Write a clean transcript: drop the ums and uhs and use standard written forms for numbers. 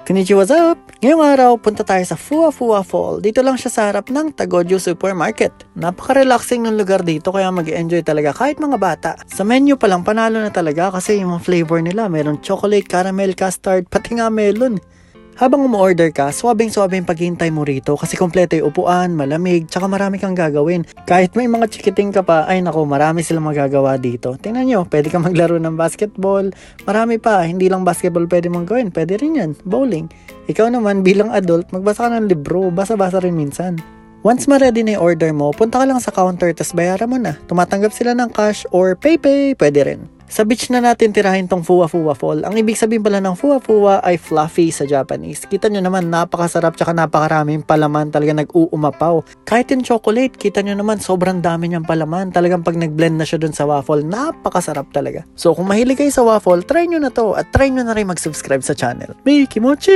Konnichiwa, what's up? Ngayong araw, punta tayo sa Fuwa Fuwa Fall. Dito lang siya sa harap ng Tagojo Supermarket. Napaka-relaxing ng lugar dito kaya mag-enjoy talaga kahit mga bata. Sa menu pa lang panalo na talaga kasi yung mga flavor nila, meron chocolate, caramel, custard, pati nga melon. Habang umu-order ka, swabing-swabing paghihintay mo rito kasi kompleto yung upuan, malamig, tsaka marami kang gagawin. Kahit may mga chikiting ka pa, ay nako, marami silang magagawa dito. Tingnan nyo, pwede kang maglaro ng basketball, marami pa, hindi lang basketball pwede mong gawin, pwede rin yan, bowling. Ikaw naman bilang adult, magbasa ka ng libro, basa-basa rin minsan. Once ma-ready na yung order mo, punta ka lang sa counter tas bayaran mo na. Tumatanggap sila ng cash or PayPay, pwede rin. Sa beach na natin tirahin tong Fuwa Fuwa Fall. Ang ibig sabihin pala ng Fuwa Fuwa ay fluffy sa Japanese. Kita nyo naman, napakasarap tsaka napakaraming palaman, talaga nag-uumapaw. Kahit yung chocolate, kita nyo naman, sobrang dami niyang palaman. Talagang pag nag-blend na siya dun sa waffle, napakasarap talaga. So kung mahilig kayo sa waffle, try nyo na to at try nyo na rin mag-subscribe sa channel. May kimochi!